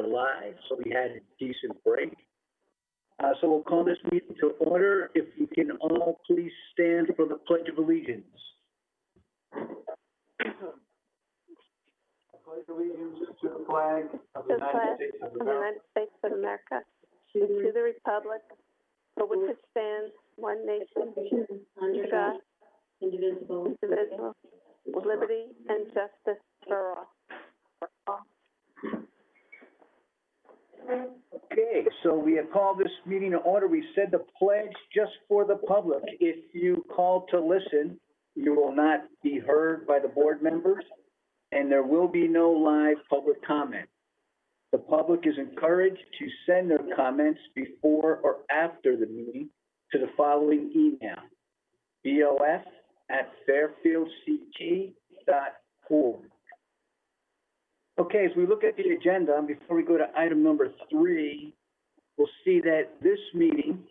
July, so we had a decent break. So we'll call this meeting to order. If you can all please stand for the Pledge of Allegiance. I pledge allegiance to the flag of the United States of America, United States of America, and to the republic for which it stands, one nation, under God, indivisible, with liberty and justice for all. Okay, so we have called this meeting to order. We said the pledge just for the public. If you call to listen, you will not be heard by the board members, and there will be no live public comment. The public is encouraged to send their comments before or after the meeting to the following email: bof@fairfieldct.org. Okay, as we look at the agenda, before we go to item number 3, we'll see that this meeting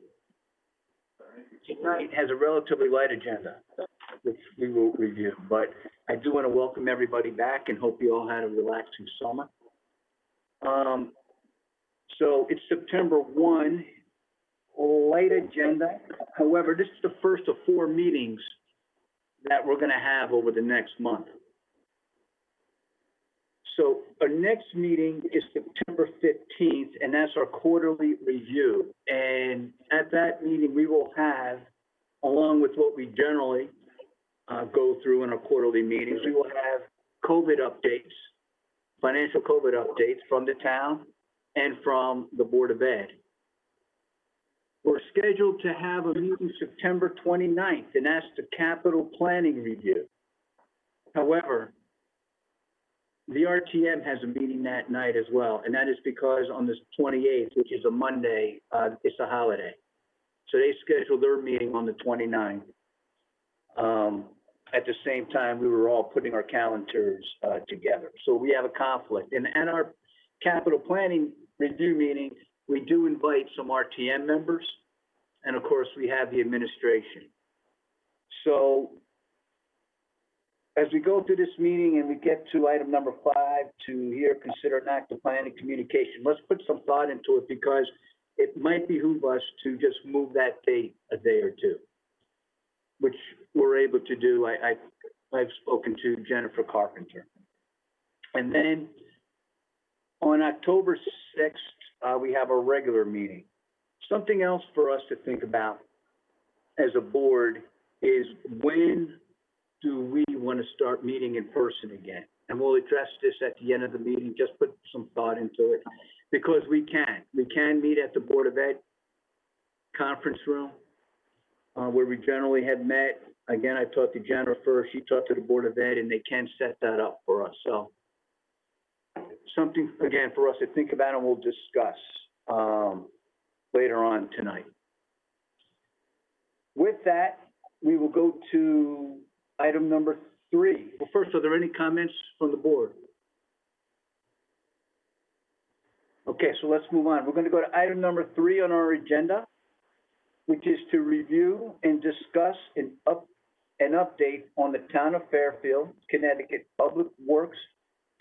tonight has a relatively light agenda, which we will review. But I do want to welcome everybody back and hope you all had a relaxing summer. So it's September 1, light agenda. However, this is the first of 4 meetings that we're going to have over the next month. So our next meeting is September 15th, and that's our quarterly review. And at that meeting, we will have, along with what we generally go through in our quarterly meetings, we will have COVID updates, financial COVID updates from the town and from the Board of Ed. We're scheduled to have a meeting September 29th, and that's the capital planning review. However, the RTM has a meeting that night as well, and that is because on the 28th, which is a Monday, it's a holiday. So they scheduled their meeting on the 29th. At the same time, we were all putting our calendars together. So we have a conflict. And at our capital planning review meeting, we do invite some RTM members, and of course, we have the administration. So as we go through this meeting and we get to item number 5, to here, consider an act of planning communication, let's put some thought into it because it might behoove us to just move that date a day or two, which we're able to do. I've spoken to Jennifer Carpenter. And then on October 6th, we have a regular meeting. Something else for us to think about as a board is when do we want to start meeting in person again? And we'll address this at the end of the meeting, just put some thought into it, because we can. We can meet at the Board of Ed conference room, where we generally have met. Again, I talked to Jennifer, she talked to the Board of Ed, and they can set that up for us. So something, again, for us to think about and we'll discuss later on tonight. With that, we will go to item number 3. Well, first, are there any comments from the board? Okay, so let's move on. We're going to go to item number 3 on our agenda, which is to review and discuss an update on the Town of Fairfield, Connecticut Public Works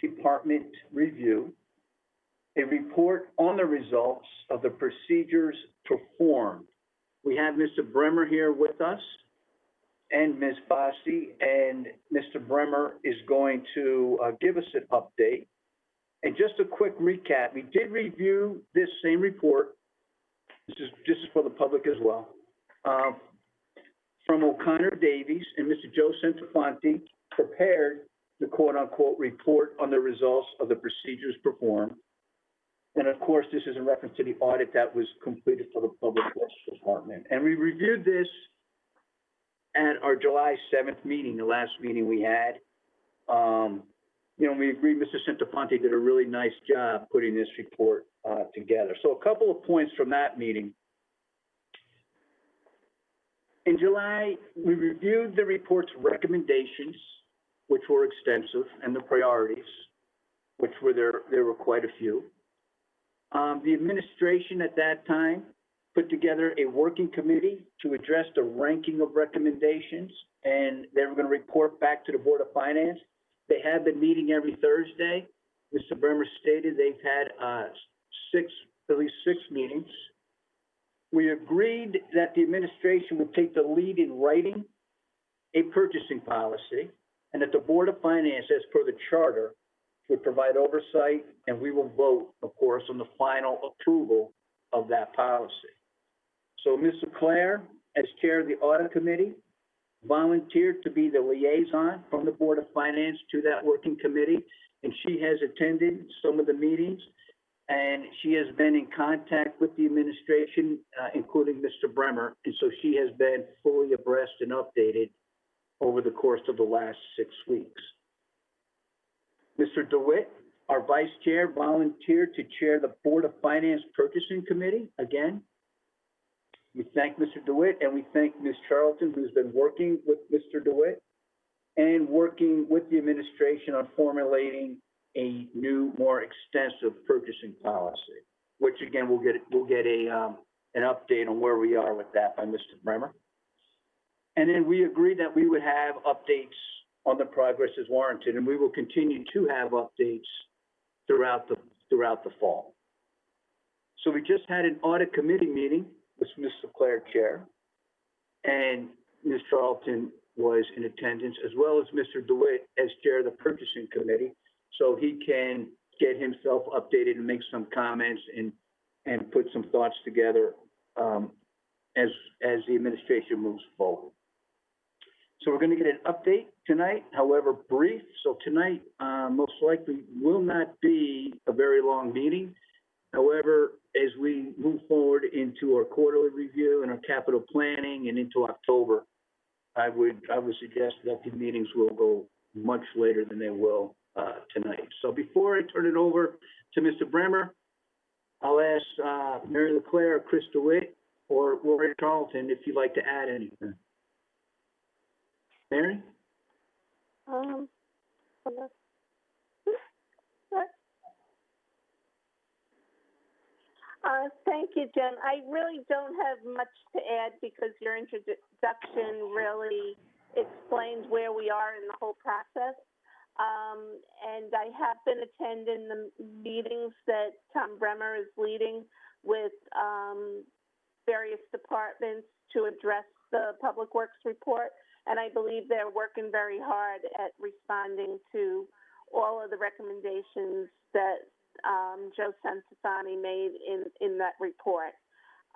Department review, a report on the results of the procedures performed. We have Mr. Bremer here with us and Ms. Fossey, and Mr. Bremer is going to give us an update. And just a quick recap, we did review this same report. This is for the public as well. From O'Connor Davies, and Mr. Joe Centofanti prepared the quote-unquote report on the results of the procedures performed. And of course, this is in reference to the audit that was completed for the Public Works Department. And we reviewed this at our July 7th meeting, the last meeting we had. We agreed Mr. Centofanti did a really nice job putting this report together. So a couple of points from that meeting. In July, we reviewed the report's recommendations, which were extensive, and the priorities, which were there were quite a few. The administration at that time put together a working committee to address the ranking of recommendations, and they were going to report back to the Board of Finance. They have been meeting every Thursday, Mr. Bremer stated they've had, at least six meetings. We agreed that the administration would take the lead in writing a purchasing policy, and that the Board of Finance, as per the charter, would provide oversight, and we will vote, of course, on the final approval of that policy. So Ms. Leclerc, as chair of the audit committee, volunteered to be the liaison from the Board of Finance to that working committee, and she has attended some of the meetings, and she has been in contact with the administration, including Mr. Bremer, and so she has been fully abreast and updated over the course of the last 6 weeks. Mr. DeWitt, our vice chair, volunteered to chair the Board of Finance Purchasing Committee. Again, we thank Mr. DeWitt, and we thank Ms. Charlton, who's been working with Mr. DeWitt and working with the administration on formulating a new, more extensive purchasing policy, which again, we'll get an update on where we are with that by Mr. Bremer. And then we agreed that we would have updates on the progress as warranted, and we will continue to have updates throughout the fall. So we just had an audit committee meeting with Ms. Leclerc chair, and Ms. Charlton was in attendance, as well as Mr. DeWitt as chair of the purchasing committee, so he can get himself updated and make some comments and put some thoughts together as the administration moves forward. So we're going to get an update tonight, however brief. So tonight most likely will not be a very long meeting. However, as we move forward into our quarterly review and our capital planning and into October, I would suggest that the meetings will go much later than they will tonight. So before I turn it over to Mr. Bremer, I'll ask Mary Leclerc, Chris DeWitt, or Lori Charlton if you'd like to add anything. Mary? Thank you, Jen. I really don't have much to add because your introduction really explains where we are in the whole process. And I have been attending the meetings that Tom Bremer is leading with various departments to address the Public Works report. And I believe they're working very hard at responding to all of the recommendations that Joe Santifani made in that report.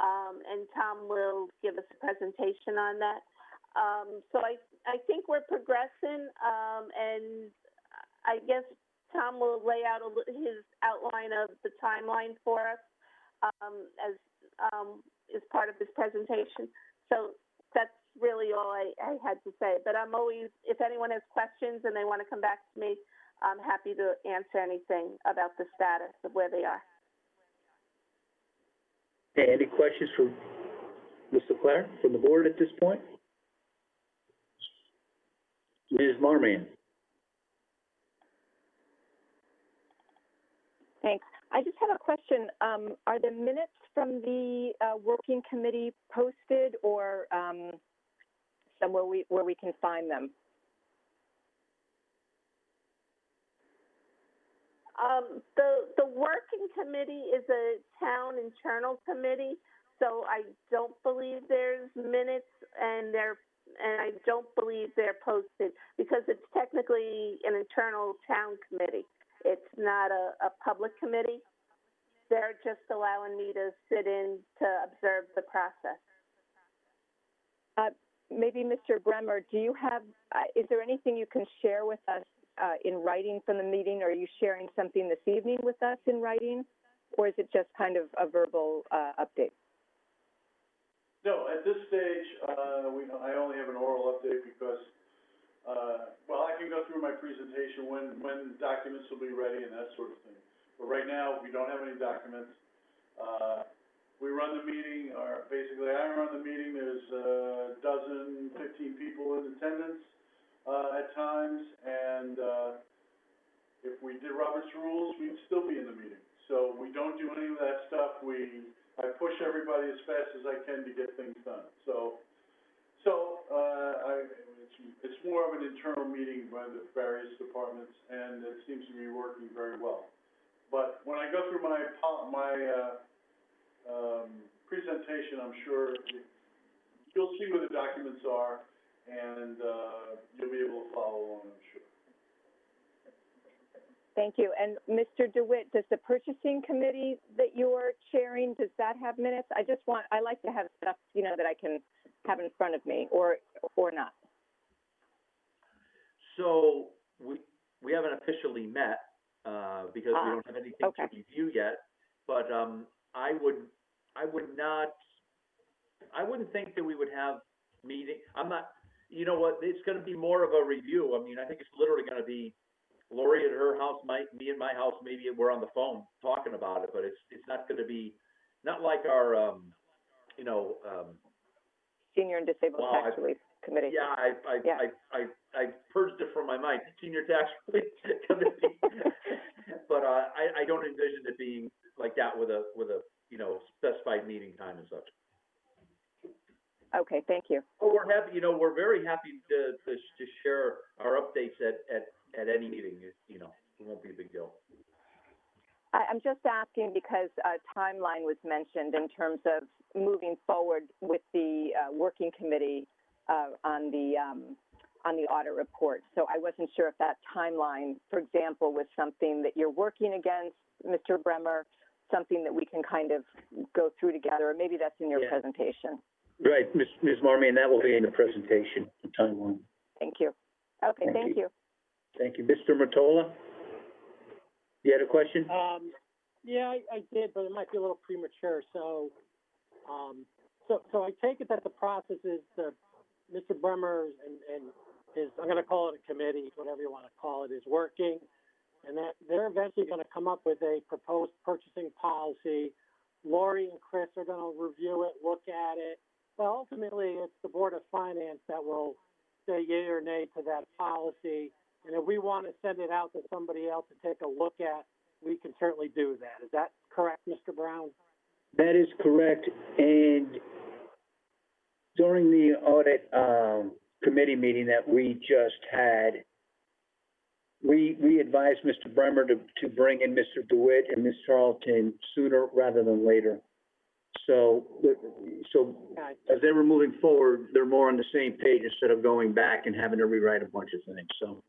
And Tom will give us a presentation on that. So I think we're progressing, and I guess Tom will lay out his outline of the timeline for us as part of his presentation. So that's really all I had to say. But I'm always, if anyone has questions and they want to come back to me, I'm happy to answer anything about the status of where they are. Okay, any questions for Ms. Leclerc from the board at this point? Ms. Marmion. Thanks. I just have a question. Are the minutes from the working committee posted, or somewhere where we can find them? The working committee is a town internal committee, so I don't believe there's minutes, and I don't believe they're posted because it's technically an internal town committee. It's not a public committee. They're just allowing me to sit in to observe the process. Maybe Mr. Bremer, do you have, is there anything you can share with us in writing from the meeting? Are you sharing something this evening with us in writing, or is it just kind of a verbal update? No, at this stage, I only have an oral update because, well, I can go through my presentation when documents will be ready and that sort of thing. But right now, we don't have any documents. We run the meeting, or basically I run the meeting. There's a dozen, 15 people in attendance at times, and if we did Robert's rules, we'd still be in the meeting. So we don't do any of that stuff. I push everybody as fast as I can to get things done. So it's it's more of an internal meeting by the various departments, and it seems to be working very well. But when I go through my presentation, I'm sure you'll see where the documents are, and, you'll be able to follow along, I'm sure. Thank you. And Mr. DeWitt, does the purchasing committee that you're chairing, does that have minutes? I like to have stuff, that I can have in front of me, or not. So we haven't officially met, because we don't have anything okay. to review yet, but, I wouldn't think that we would have meeting, you know what, it's gonna be more of a review. I mean, I think it's literally gonna be Lori at her house, me at my house, maybe we're on the phone talking about it, but it's not gonna be, not like our, Senior and Disabled Tax Relief Committee. yeah, I purged it from my mind, Senior Tax Relief Committee. But, I don't envision it being like that with a, specified meeting time and such. Okay, thank you. Well, we're very happy to share our updates at any meeting, it won't be a big deal. I'm just asking because a timeline was mentioned in terms of moving forward with the working committee on the audit report. So I wasn't sure if that timeline, for example, was something that you're working against, Mr. Bremer, something that we can kind of go through together, or maybe that's in your presentation. Right, Ms. Marmion, that will be in the presentation, the timeline. Thank you. Okay, thank you. Thank you. Mr. Mottola? You had a question? Yeah, I did, but it might be a little premature. So I take it that the process is Mr. Bremer and his, I'm going to call it a committee, whatever you want to call it, is working, and that they're eventually going to come up with a proposed purchasing policy. Lori and Chris are going to review it, look at it, but ultimately it's the Board of Finance that will say yea or nay to that policy. And if we want to send it out to somebody else to take a look at, we can certainly do that. Is that correct, Mr. Brown? That is correct. And during the audit committee meeting that we just had, we advised Mr. Bremer to bring in Mr. DeWitt and Ms. Charlton sooner rather than later. So as they were moving forward, they're more on the same page instead of going back and having to rewrite a bunch of things. So,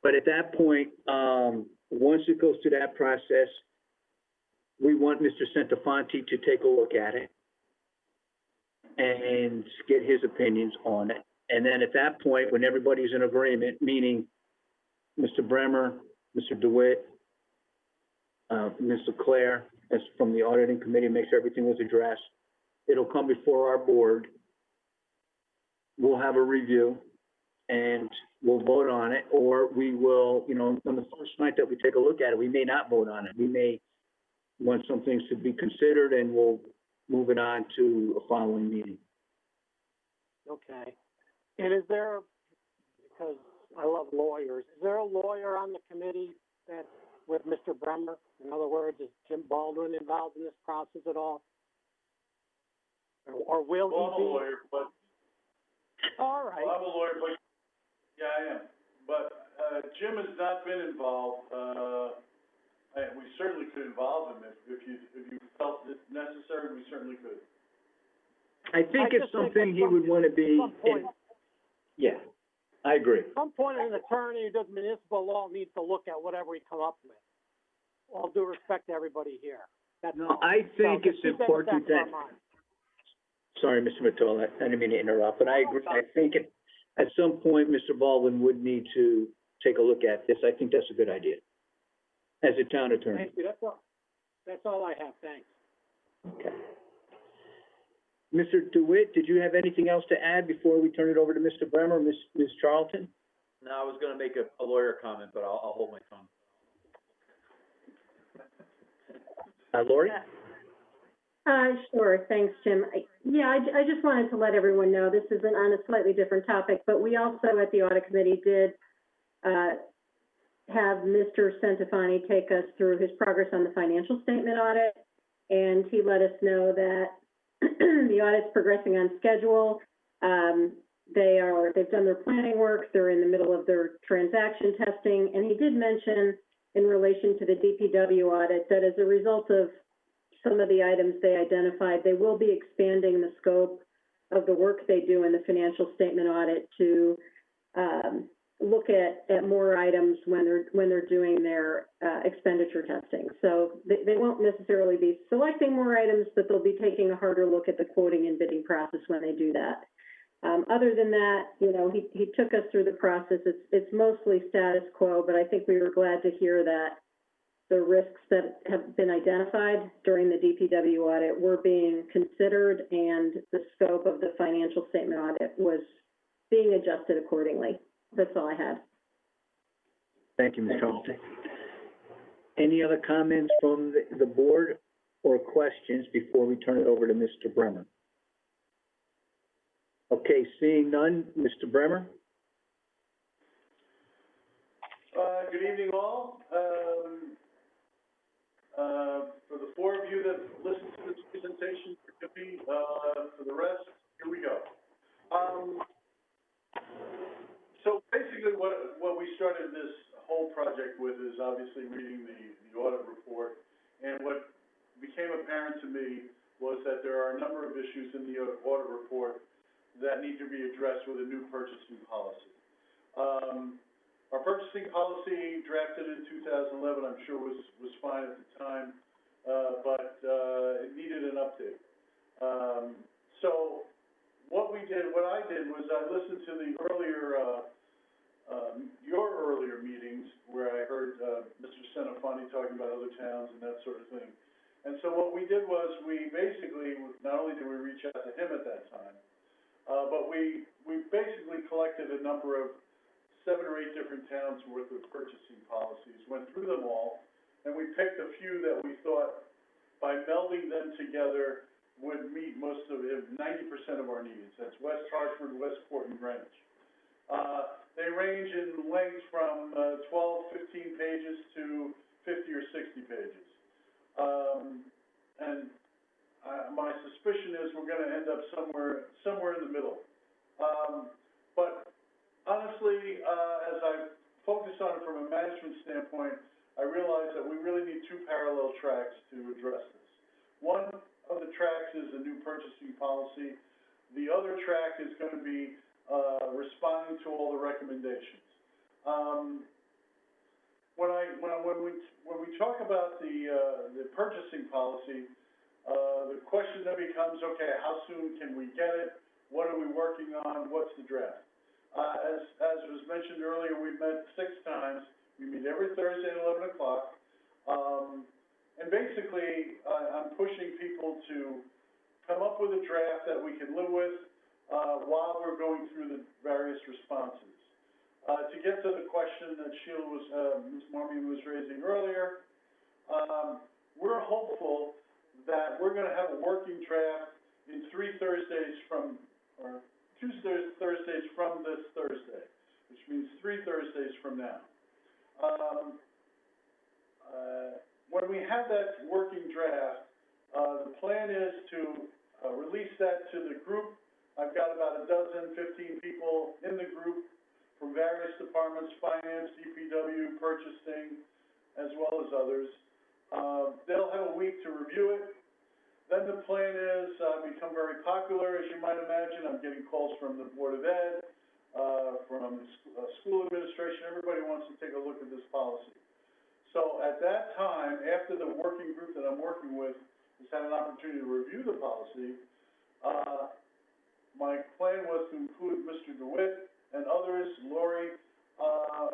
but at that point, once it goes through that process, we want Mr. Centofanti to take a look at it and get his opinions on it. And then at that point, when everybody's in agreement, meaning Mr. Bremer, Mr. DeWitt, Ms. LeClaire, as from the auditing committee, make sure everything was addressed. It'll come before our board. We'll have a review and we'll vote on it, or we will, on the first night that we take a look at it, we may not vote on it. We may want some things to be considered and we'll move it on to a following meeting. Okay. And is there, because I love lawyers, is there a lawyer on the committee that's with Mr. Bremer? In other words, is Jim Baldwin involved in this process at all? Or will he be? I'm a lawyer, but. All right. Well, I'm a lawyer, but, yeah, I am. But, Jim has not been involved. We certainly could involve him if you felt it necessary, we certainly could. I think it's something he would want to be. Yeah, I agree. At some point, an attorney who does municipal law needs to look at whatever we come up with. All due respect to everybody here. That's all. I think it's important that. Sorry, Mr. Mottola, I didn't mean to interrupt, but I agree. I think at some point, Mr. Baldwin would need to take a look at this. I think that's a good idea. As a town attorney. Thank you. That's all I have. Thanks. Okay. Mr. DeWitt, did you have anything else to add before we turn it over to Mr. Bremer, Ms. Charlton? No, I was gonna make a lawyer comment, but I'll hold my tongue. Lori? Sure. Thanks, Jim. I just wanted to let everyone know this is on a slightly different topic, but we also at the audit committee did have Mr. Centofanti take us through his progress on the financial statement audit, and he let us know that the audit's progressing on schedule. they've done their planning work, they're in the middle of their transaction testing, and he did mention in relation to the DPW audit that as a result of some of the items they identified, they will be expanding the scope of the work they do in the financial statement audit to look at more items when they're doing their expenditure testing. So they won't necessarily be selecting more items, but they'll be taking a harder look at the quoting and bidding process when they do that. Other than that, he took us through the process. It's mostly status quo, but I think we were glad to hear that the risks that have been identified during the DPW audit were being considered, and the scope of the financial statement audit was being adjusted accordingly. That's all I had. Thank you, Ms. Carlton. Any other comments from the board or questions before we turn it over to Mr. Bremer? Okay, seeing none, Mr. Bremer? Good evening, all. For the four of you that listened to this presentation, for the rest, here we go. So basically what we started this whole project with is obviously reading the audit report, and what became apparent to me was that there are a number of issues in the audit report that need to be addressed with a new purchasing policy. Our purchasing policy drafted in 2011, I'm sure was fine at the time, but it needed an update. So what I did was I listened to the your earlier meetings where I heard Mr. Senafani talking about other towns and that sort of thing. And so what we did was we basically, not only did we reach out to him at that time, but we basically collected a number of 7 or 8 different towns worth of purchasing policies, went through them all, and we picked a few that we thought by melding them together would meet most of it, 90% of our needs. That's West Hartford, Westport, and Greenwich. They range in length from 12, 15 pages to 50 or 60 pages. And my suspicion is we're going to end up somewhere in the middle. But honestly, as I focus on it from a management standpoint, I realize that we really need 2 parallel tracks to address this. One of the tracks is a new purchasing policy. The other track is going to be responding to all the recommendations. When we talk about the purchasing policy, the question then becomes, okay, how soon can we get it? What are we working on? What's the draft? As was mentioned earlier, we've met 6 times. We meet every Thursday at 11 o'clock. And basically, I'm pushing people to come up with a draft that we can live with while we're going through the various responses. To get to the question that Ms. Marmion was raising earlier, we're hopeful that we're going to have a working draft in 3 Thursdays from, or 2 Thursdays from this Thursday, which means 3 Thursdays from now. When we have that working draft, the plan is to release that to the group. I've got about 12, 15 people in the group from various departments, finance, DPW, purchasing, as well as others. They'll have a week to review it. Then the plan is become very popular, as you might imagine. I'm getting calls from the Board of Ed, from the school administration. Everybody wants to take a look at this policy. So at that time, after the working group that I'm working with has had an opportunity to review the policy, my plan was to include Mr. DeWitt and others, Lori,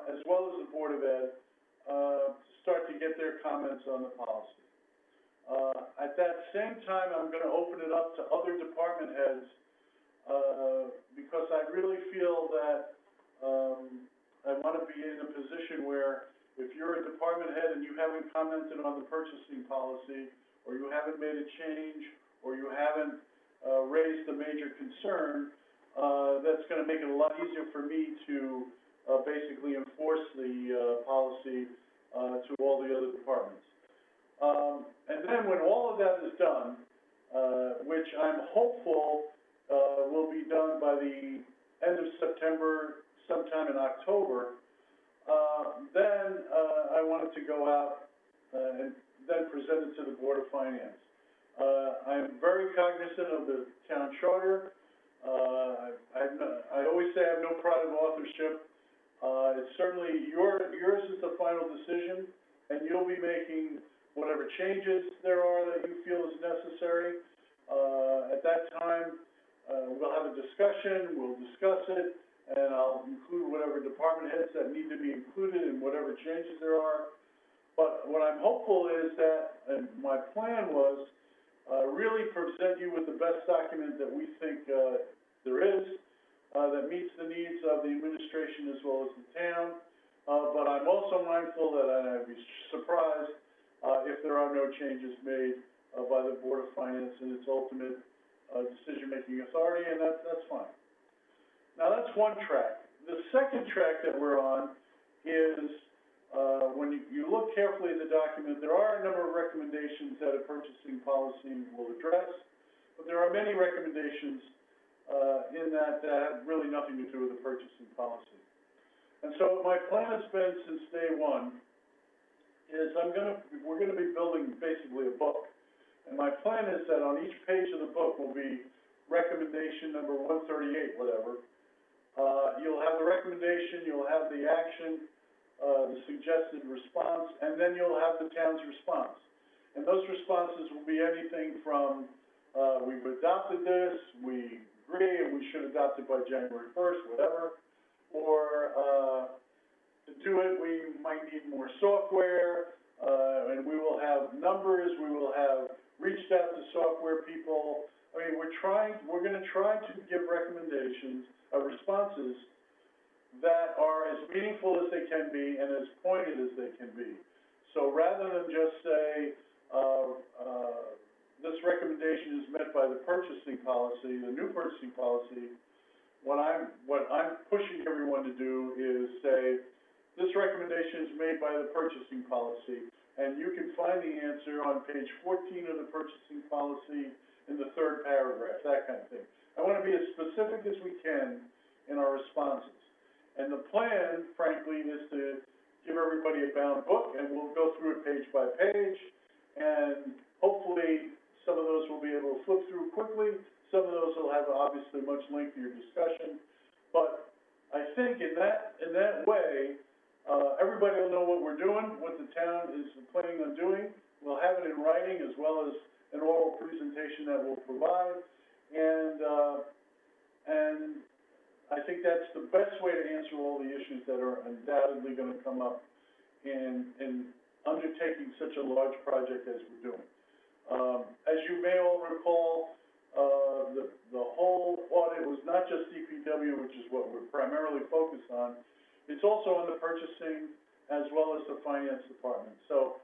as well as the Board of Ed, to start to get their comments on the policy. At that same time, I'm going to open it up to other department heads because I really feel that I want to be in a position where if you're a department head and you haven't commented on the purchasing policy, or you haven't made a change, or you haven't raised a major concern, that's going to make it a lot easier for me to basically enforce the policy to all the other departments. And then when all of that is done, which I'm hopeful will be done by the end of September, sometime in October, then I wanted to go out and then present it to the Board of Finance. I am very cognizant of the town charter. I always say I have no pride of authorship. It's certainly yours is the final decision, and you'll be making whatever changes there are that you feel is necessary. At that time, we'll have a discussion, we'll discuss it, and I'll include whatever department heads that need to be included and whatever changes there are. But what I'm hopeful is that, and my plan was, really present you with the best document that we think, there is, that meets the needs of the administration as well as the town. But I'm also mindful that I'd be surprised, if there are no changes made, by the Board of Finance and its ultimate, decision-making authority, and that's fine. Now, that's one track. The second track that we're on is, when you look carefully at the document, there are a number of recommendations that a purchasing policy will address, but there are many recommendations, in that have really nothing to do with the purchasing policy. And so my plan has been since day one is we're gonna be building basically a book. And my plan is that on each page of the book will be recommendation number 138, whatever. You'll have the recommendation, you'll have the action, the suggested response, and then you'll have the town's response. And those responses will be anything from, we've adopted this, we agree, and we should adopt it by January 1st, whatever. Or, to do it, we might need more software, and we will have numbers, we will have reached out to software people. I mean, we're gonna try to give recommendations, responses that are as meaningful as they can be and as pointed as they can be. So rather than just say, this recommendation is met by the purchasing policy, the new purchasing policy, what I'm pushing everyone to do is say, this recommendation is made by the purchasing policy, and you can find the answer on page 14 of the purchasing policy in the third paragraph, that kind of thing. I want to be as specific as we can in our responses. And the plan, frankly, is to give everybody a bound book, and we'll go through it page by page, and hopefully some of those we'll be able to flip through quickly. Some of those will have obviously much lengthier discussion. But I think in that way, everybody will know what we're doing, what the town is planning on doing. We'll have it in writing as well as an oral presentation that we'll provide. And I think that's the best way to answer all the issues that are undoubtedly going to come up in undertaking such a large project as we're doing. As you may all recall, the whole audit was not just DPW, which is what we're primarily focused on. It's also on the purchasing as well as the finance department. So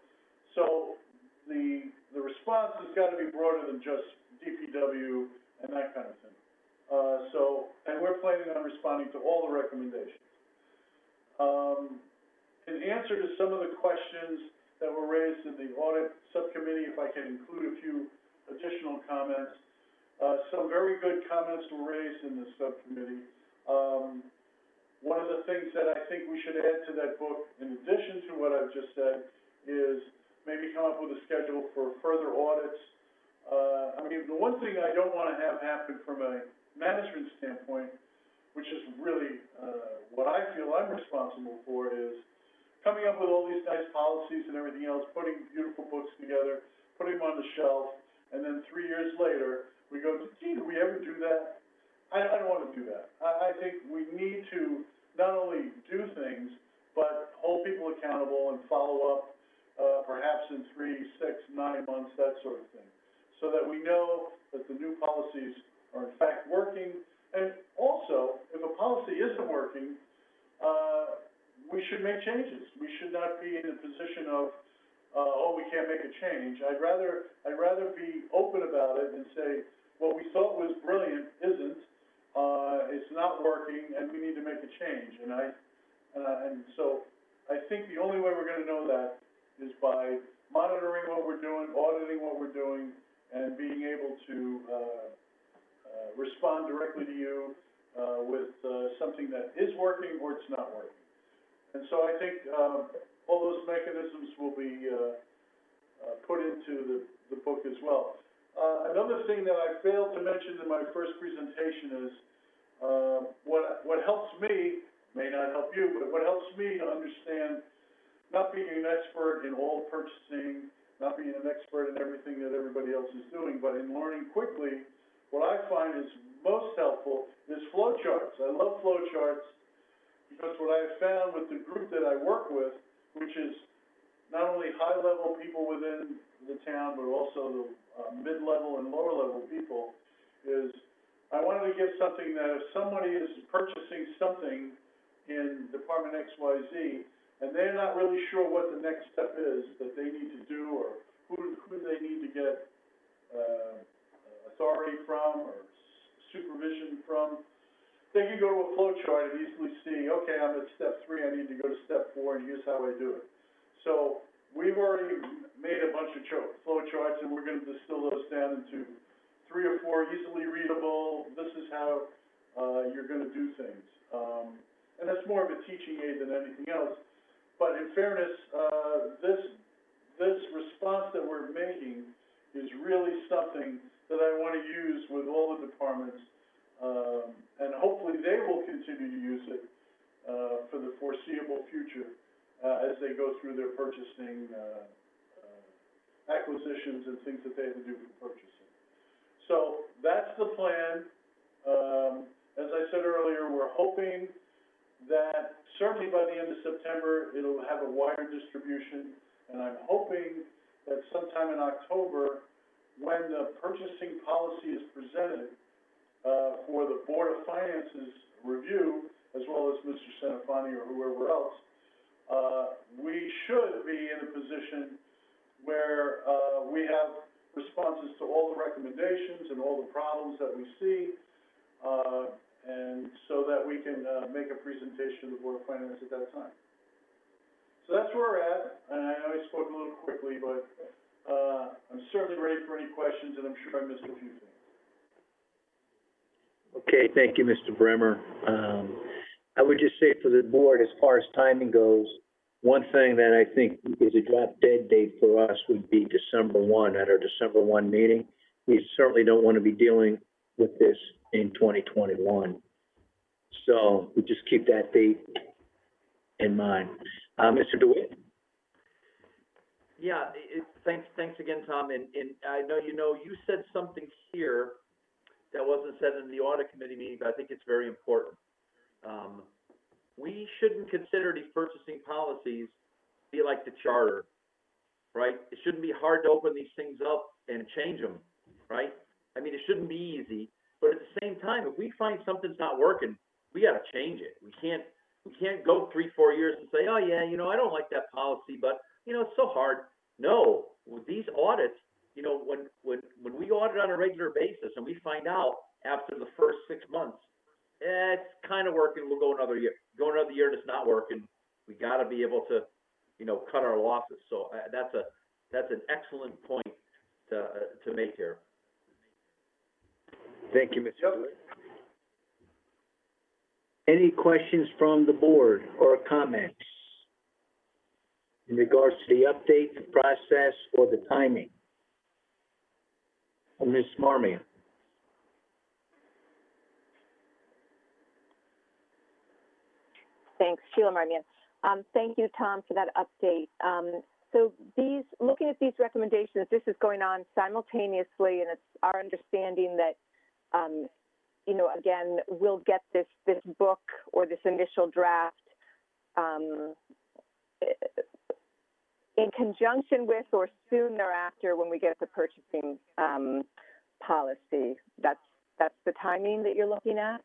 the response has got to be broader than just DPW and that kind of thing. And we're planning on responding to all the recommendations. In answer to some of the questions that were raised in the audit subcommittee, if I can include a few additional comments. Some very good comments were raised in the subcommittee. One of the things that I think we should add to that book, in addition to what I've just said, is maybe come up with a schedule for further audits. I mean, the one thing I don't want to have happen from a management standpoint, which is really what I feel I'm responsible for, is coming up with all these nice policies and everything else, putting beautiful books together, putting them on the shelf, and then 3 years later, we go, gee, did we ever do that? I don't want to do that. I think we need to not only do things, but hold people accountable and follow up, perhaps in 3, 6, 9 months, that sort of thing, so that we know that the new policies are in fact working. And also, if a policy isn't working, we should make changes. We should not be in a position of, oh, we can't make a change. I'd rather be open about it and say, what we thought was brilliant isn't, it's not working, and we need to make a change. And so I think the only way we're going to know that is by monitoring what we're doing, auditing what we're doing, and being able to respond directly to you something that is working or it's not working. And so I think, all those mechanisms will be, put into the book as well. Another thing that I failed to mention in my first presentation is, what helps me, may not help you, but what helps me to understand, not being an expert in all purchasing, not being an expert in everything that everybody else is doing, but in learning quickly, what I find is most helpful is flowcharts. I love flowcharts because what I have found with the group that I work with, which is not only high-level people within the town, but also the mid-level and lower-level people, is I wanted to give something that if somebody is purchasing something in Department XYZ, and they're not really sure what the next step is that they need to do, or who they need to get authority from or supervision from, they can go to a flow chart and easily see, okay, I'm at step 3, I need to go to step 4, and here's how I do it. So we've already made a bunch of flow charts, and we're going to distill those down into 3 or 4 easily readable, this is how you're going to do things. And that's more of a teaching aid than anything else. But in fairness, this response that we're making is really something that I want to use with all the departments, and hopefully they will continue to use it for the foreseeable future as they go through their purchasing acquisitions and things that they have to do for purchasing. So that's the plan. As I said earlier, we're hoping that certainly by the end of September, it'll have a wider distribution, and I'm hoping that sometime in October, when the purchasing policy is presented for the Board of Finance's review, as well as Mr. Senafani or whoever else, we should be in a position where we have responses to all the recommendations and all the problems that we see, and so that we can make a presentation to the Board of Finance at that time. So that's where we're at, and I know I spoke a little quickly, but I'm certainly ready for any questions, and I'm sure I missed a few things. Okay, thank you, Mr. Bremer. I would just say for the board, as far as timing goes, one thing that I think is a drop dead date for us would be December 1, at our December 1 meeting. We certainly don't want to be dealing with this in 2021. So we just keep that date in mind. Mr. DeWitt? Yeah, thanks again, Tom, and I know you said something here that wasn't said in the audit committee meeting, but I think it's very important. We shouldn't consider these purchasing policies be like the charter, right? It shouldn't be hard to open these things up and change them, right? I mean, it shouldn't be easy, but at the same time, if we find something's not working, we got to change it. We can't go 3-4 years and say, oh yeah, I don't like that policy, but it's so hard. No, with these audits, when we audit on a regular basis and we find out after the first 6 months, it's kind of working, we'll go another year. Go another year and it's not working. We got to be able to, cut our losses. So that's an excellent point to make here. Thank you, Mr. DeWitt. Any questions from the board or comments in regards to the update, the process, or the timing? Ms. Marmion. Thanks, Sheila Marmion. Thank you, Tom, for that update. So looking at these recommendations, this is going on simultaneously, and it's our understanding that, again, we'll get this book or this initial draft in conjunction with or soon thereafter when we get the purchasing policy. That's the timing that you're looking at?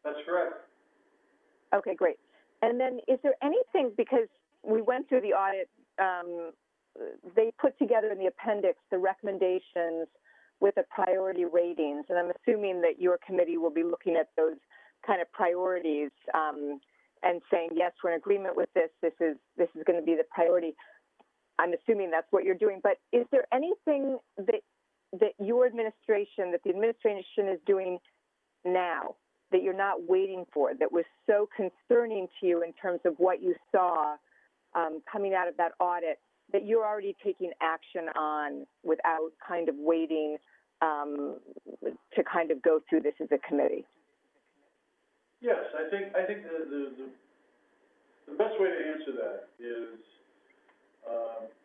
That's correct. Okay, great. And then is there anything, because we went through the audit, they put together in the appendix the recommendations with the priority ratings, and I'm assuming that your committee will be looking at those kind of priorities and saying, yes, we're in agreement with this, this is going to be the priority. I'm assuming that's what you're doing, but is there anything that your administration, that the administration is doing now that you're not waiting for, that was so concerning to you in terms of what you saw coming out of that audit, that you're already taking action on without kind of waiting to kind of go through this as a committee? Yes, I think the best way to answer that is,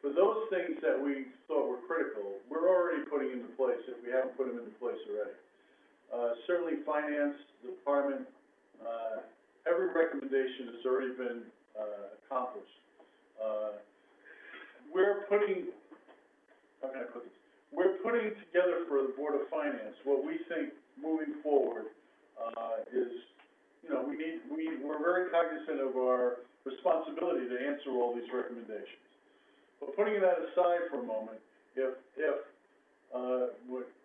for those things that we thought were critical, we're already putting into place if we haven't put them into place already. Certainly finance department, every recommendation has already been accomplished. How can I put this? We're putting together for the Board of Finance what we think moving forward is, you know, we're very cognizant of our responsibility to answer all these recommendations. But putting that aside for a moment, if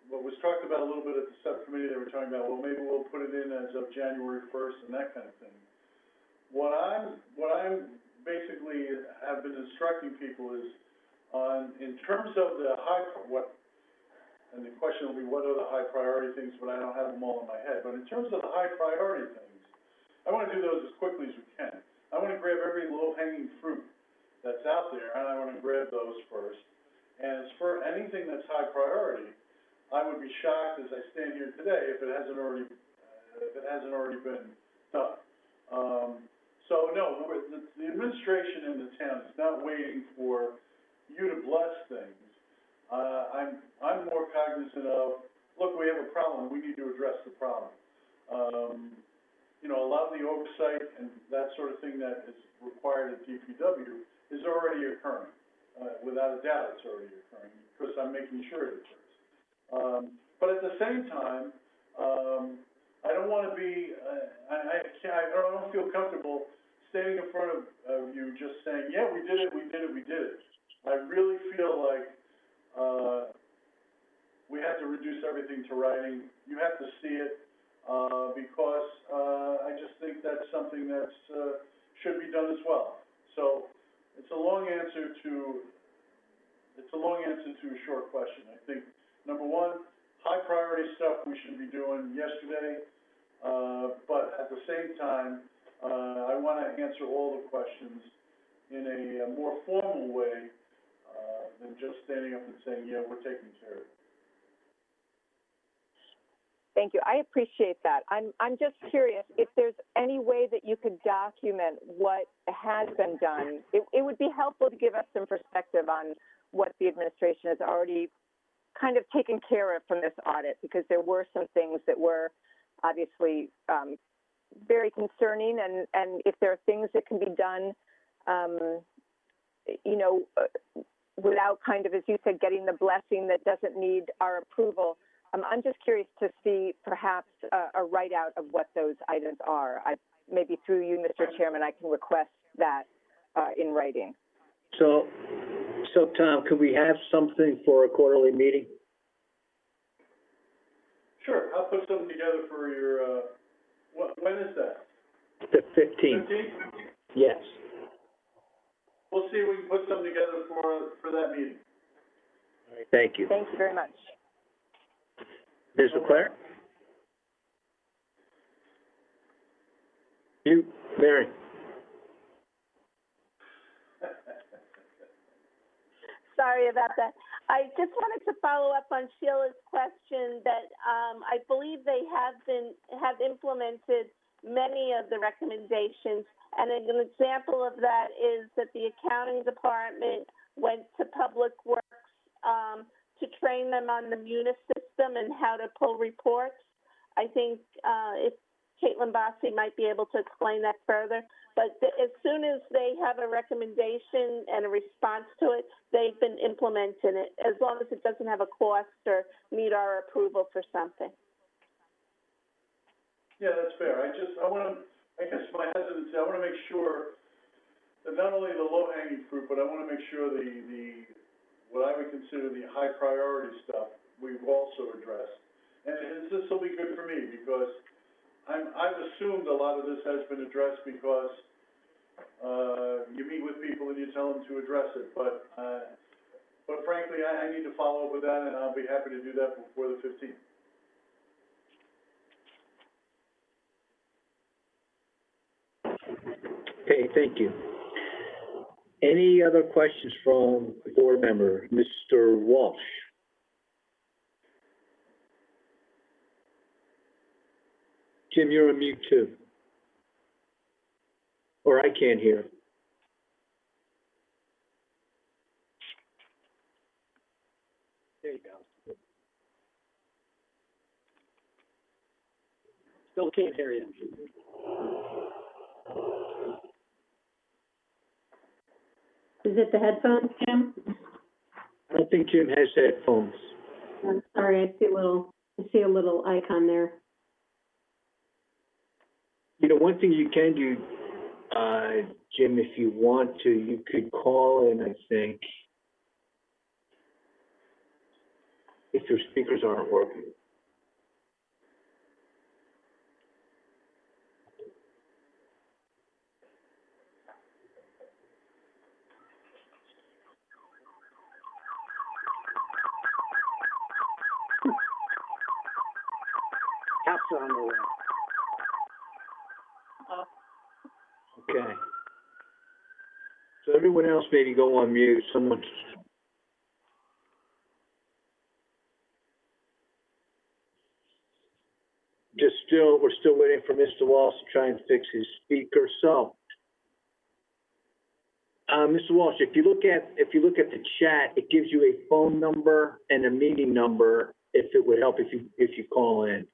what was talked about a little bit at the subcommittee, they were talking about, well, maybe we'll put it in as of January 1st and that kind of thing. What I'm basically have been instructing people is in terms of the and the question will be what are the high priority things, but I don't have them all in my head. But in terms of the high priority things, I want to do those as quickly as we can. I want to grab every low-hanging fruit that's out there, and I want to grab those first. And as for anything that's high priority, I would be shocked as I stand here today if it hasn't already been done. So no, the administration in the town is not waiting for you to bless things. I'm more cognizant of, look, we have a problem, we need to address the problem. You know, a lot of the oversight and that sort of thing that is required at DPW is already occurring. Without a doubt, it's already occurring because I'm making sure it occurs. But at the same time, I don't want to be, I don't feel comfortable standing in front of you just saying, yeah, we did it, we did it, we did it. I really feel like we have to reduce everything to writing. You have to see it because I just think that's something that should be done as well. So it's a long answer to a short question. I think, number one, high priority stuff we should be doing yesterday, but at the same time, I want to answer all the questions in a more formal way than just standing up and saying, yeah, we're taking care of it. Thank you. I appreciate that. I'm just curious if there's any way that you could document what has been done. It would be helpful to give us some perspective on what the administration has already kind of taken care of from this audit, because there were some things that were obviously very concerning, and if there are things that can be done, you know, without kind of, as you said, getting the blessing that doesn't need our approval. I'm just curious to see perhaps a write-out of what those items are. Maybe through you, Mr. Chairman, I can request that in writing. So Tom, could we have something for a quarterly meeting? Sure, I'll put something together for your, when is that? The 15th. 15th? Yes. We'll see if we can put something together for that meeting. All right, thank you. Thank you very much. Ms. LeClaire? You, Mary? Sorry about that. I just wanted to follow up on Sheila's question that I believe they have implemented many of the recommendations, and an example of that is that the accounting department went to Public Works to train them on the Munis system and how to pull reports. I think if Caitlin Bossi might be able to explain that further. But as soon as they have a recommendation and a response to it, they've been implementing it, as long as it doesn't have a cost or need our approval for something. Yeah, that's fair. I guess my hesitancy, I want to make sure that not only the low-hanging fruit, but I want to make sure what I would consider the high priority stuff we've also addressed. And this will be good for me because I've assumed a lot of this has been addressed because you meet with people and you tell them to address it. But frankly, I need to follow up with that, and I'll be happy to do that before the 15th. Okay, thank you. Any other questions from the board member? Mr. Walsh? Jim, you're on mute too. Or I can't hear. There you go. Still can't hear you. Is it the headphones, Jim? I don't think Jim has headphones. I'm sorry, I see a little icon there. You know, one thing you can do, Jim, if you want to, you could call in, I think, if your speakers aren't working. Caps are on the way. Okay. So everyone else maybe go on mute, someone. We're still waiting for Mr. Walsh to try and fix his speaker, so. Mr. Walsh, if you look at the chat, it gives you a phone number and a meeting number, if it would help if you call in.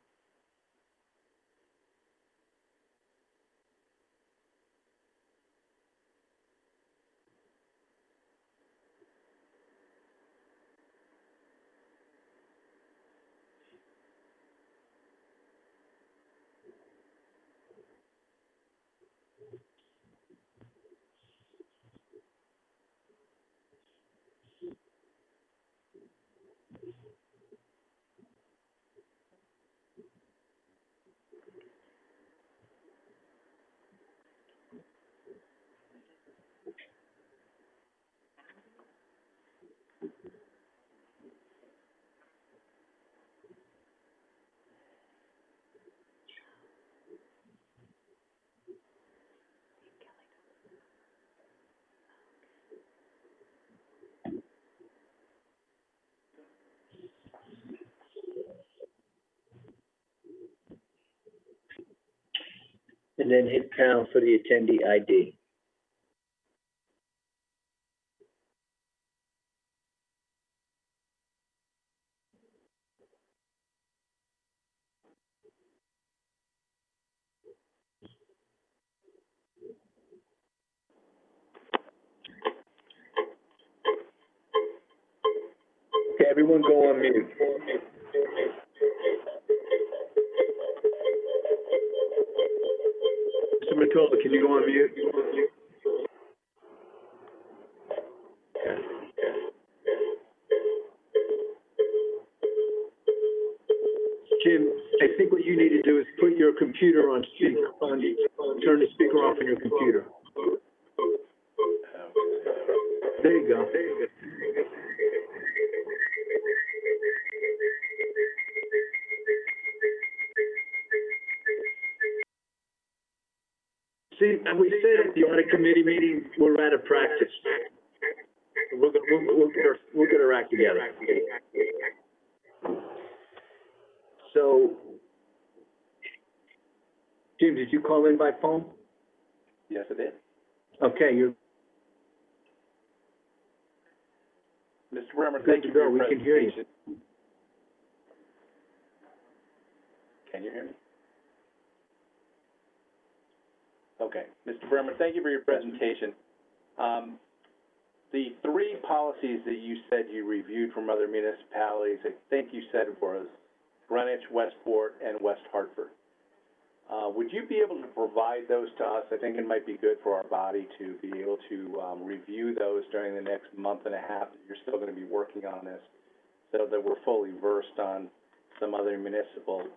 And then hit pound for the attendee ID. Okay, everyone go on mute. Mr. Matola, can you go on mute? Okay. Jim, I think what you need to do is put your computer on speaker, turn the speaker off on your computer. There you go. See, and we said at the audit committee meeting, we're out of practice. We'll get our act together. So, Jim, did you call in by phone? Yes, it is. Okay, you're Mr. Bremer, good thank to you for go. your We can hear you. presentation. Can you hear me? Okay. Mr. Bremer, thank you for your presentation. The three policies that you said you reviewed from other municipalities, I think you said was Greenwich, Westport, and West Hartford. Would you be able to provide those to us? I think it might be good for our body to be able to review those during the next month and a half that you're still going to be working on this, so that we're fully versed on some other municipal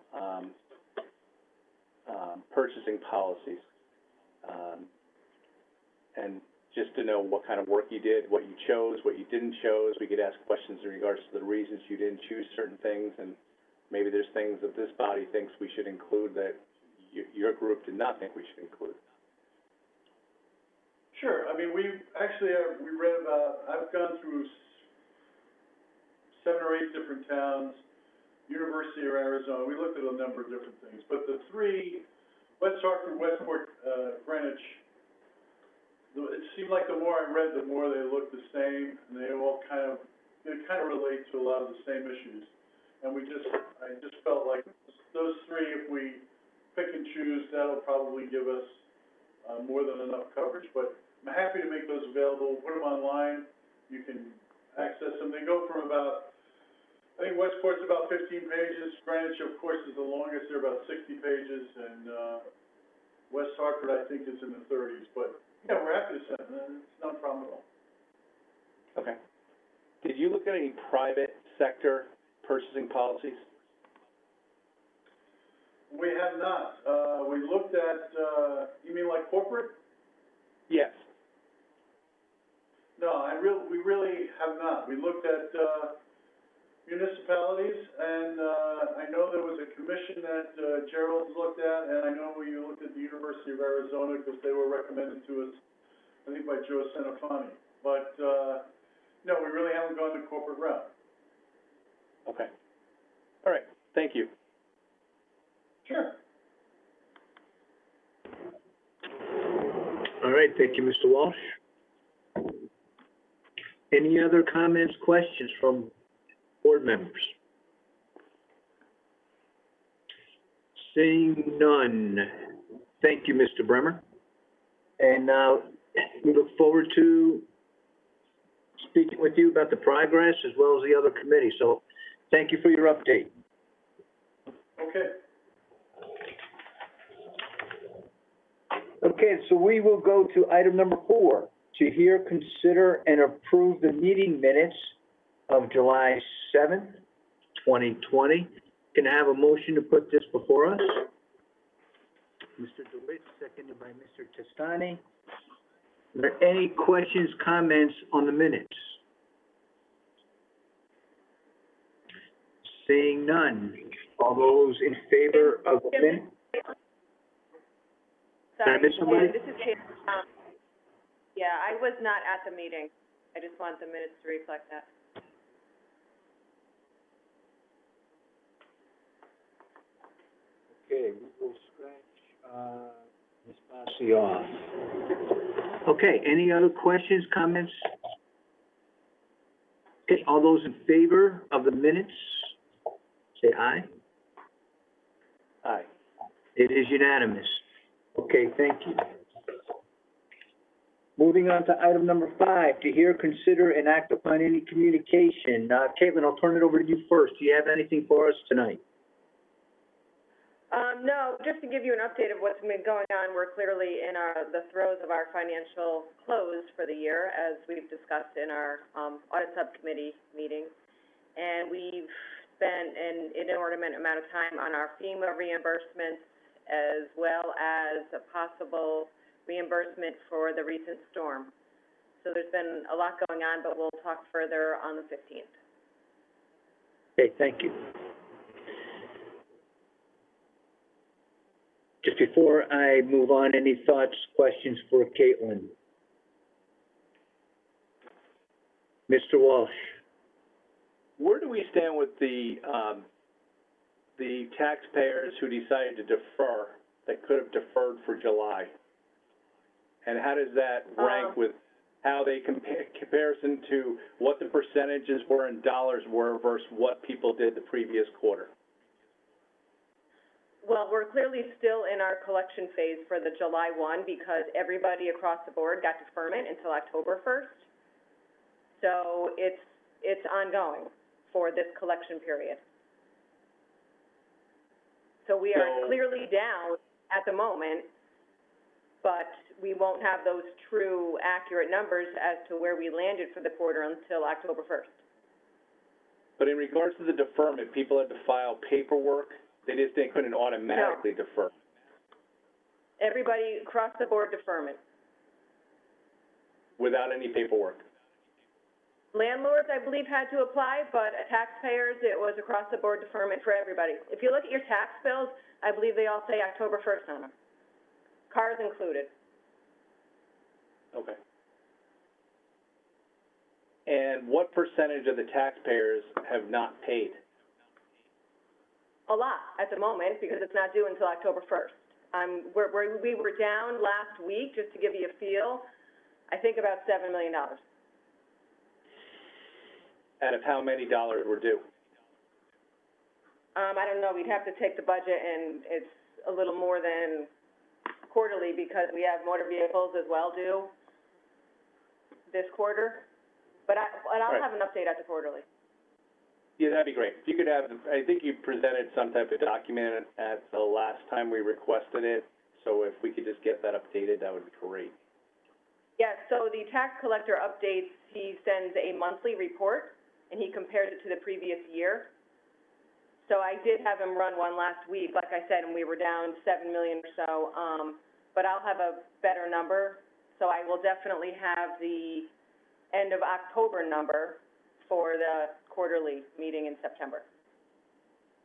purchasing policies. And just to know what kind of work you did, what you chose, what you didn't chose. We could ask questions in regards to the reasons you didn't choose certain things, and maybe there's things that this body thinks we should include that your group did not think we should include. Sure, I mean, we read about, I've gone through 7 or 8 different towns, University of Arizona, we looked at a number of different things, but the 3, West Hartford, Westport, Greenwich, it seemed like the more I read, the more they looked the same, and they relate to a lot of the same issues. And I just felt like those 3, if we pick and choose, that'll probably give us, more than enough coverage, but I'm happy to make those available, put them online, you can access them, they go from about, I think Westport's about 15 pages, Greenwich, of course, is the longest, they're about 60 pages, and, West Hartford, I think, is in the 30s, but, yeah, we're happy to send them, it's not a problem at all. Okay. Did you look at any private sector purchasing policies? We have not, we looked at, you mean like corporate? Yes. No, we really have not. We looked at, municipalities, and, I know there was a commission that, Gerald looked at, and I know we looked at the University of Arizona, because they were recommended to us, I think by Joe Senafani. But, no, we really haven't gone the corporate route. Okay. All right, thank you. Sure. All right, thank you, Mr. Walsh. Any other comments, questions from board members? Seeing none, thank you, Mr. Bremer. And, we look forward to speaking with you about the progress as well as the other committees. So, thank you for your update. Okay. Okay, so we will go to item number 4, to hear, consider, and approve the meeting minutes of July 7th, 2020. Can I have a motion to put this before us? Mr. DeWitt, seconded by Mr. Testani. Are there any questions, comments on the minutes? Seeing none. All those in favor of the minutes? Sorry, Did I miss somebody? this is Kate. Yeah, I was not at the meeting. I just want the minutes to reflect that. Okay, we will scratch, Ms. Bassi off. Okay, any other questions, comments? Okay, all those in favor of the minutes, say aye. Aye. It is unanimous. Okay, thank you. Moving on to item number 5, to hear, consider, and act upon any communication. Caitlin, I'll turn it over to you first. Do you have anything for us tonight? No, just to give you an update of what's been going on, we're clearly in the throes of our financial close for the year, as we've discussed in our audit subcommittee meeting. And we've spent an inordinate amount of time on our FEMA reimbursements, as well as a possible reimbursement for the recent storm. So there's been a lot going on, but we'll talk further on the 15th. Okay, thank you. Just before I move on, any thoughts, questions for Caitlin? Mr. Walsh? Where do we stand with the taxpayers who decided to defer, that could have deferred for July? And how does that rank with how they comparison to what the percentages were in dollars were versus what people did the previous quarter? Well, we're clearly still in our collection phase for the July 1 because everybody across the board got deferment until October 1st. So it's ongoing for this collection period. So we are clearly down at the moment, but we won't have those true accurate numbers as to where we landed for the quarter until October 1st. But in regards to the deferment, people had to file paperwork. They couldn't automatically defer. Everybody across the board deferment. Without any paperwork. Landlords, I believe, had to apply, but taxpayers, it was across the board deferment for everybody. If you look at your tax bills, I believe they all say October 1st on them. Cars included. Okay. And what percentage of the taxpayers have not paid? A lot at the moment, because it's not due until October first. We were down last week, just to give you a feel, I think about $7 million. Out of how many dollars were due? I don't know, we'd have to take the budget, and it's a little more than quarterly, because we have motor vehicles as well due this quarter. But I'll Right. have an update at the quarterly. Yeah, that'd be great. If you could have, I think you presented some type of document at the last time we requested it, so if we could just get that updated, that would be great. Yes, so the tax collector updates, he sends a monthly report, and he compares it to the previous year. So I did have him run one last week, like I said, and we were down 7 million or so, but I'll have a better number. So I will definitely have the end of October number for the quarterly meeting in September.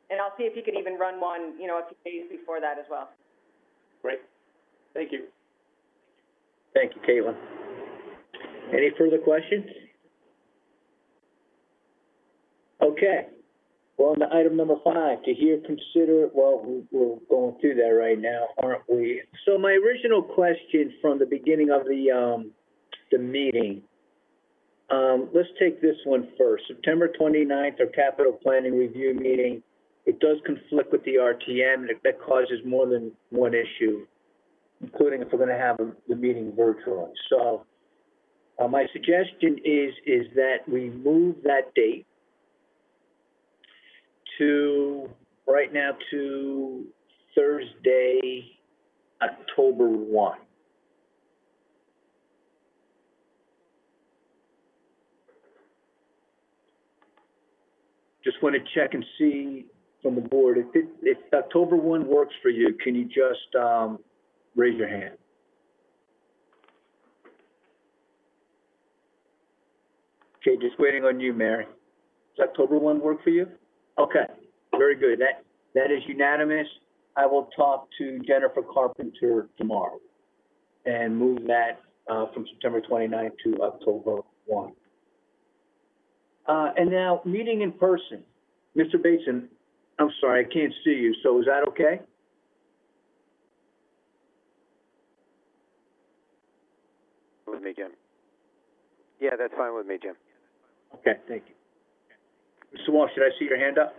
And I'll see if he could even run one, you know, a few days before that as well. Great. Thank you. Thank you, Caitlin. Any further questions? Okay. Well, on to item number 5, to hear, consider, well, we're going through that right now, aren't we? So my original question from the beginning of the meeting, let's take this one first. September 29th, our capital planning review meeting, it does conflict with the RTM, and that causes more than one issue, including if we're gonna have the meeting virtually. So, my suggestion is that we move that date to, right now, to Thursday, October 1. Just want to check and see from the board, if October 1 works for you, can you just, raise your hand? Okay, just waiting on you, Mary. Does October 1 work for you? Okay, very good. That is unanimous. I will talk to Jennifer Carpenter tomorrow and move that, from September 29th to October 1. And now, meeting in person. Mr. Bateson, I'm sorry, I can't see you, so is that okay? With me, Jim. Yeah, that's fine with me, Jim. Okay, thank you. Mr. Walsh, should I see your hand up?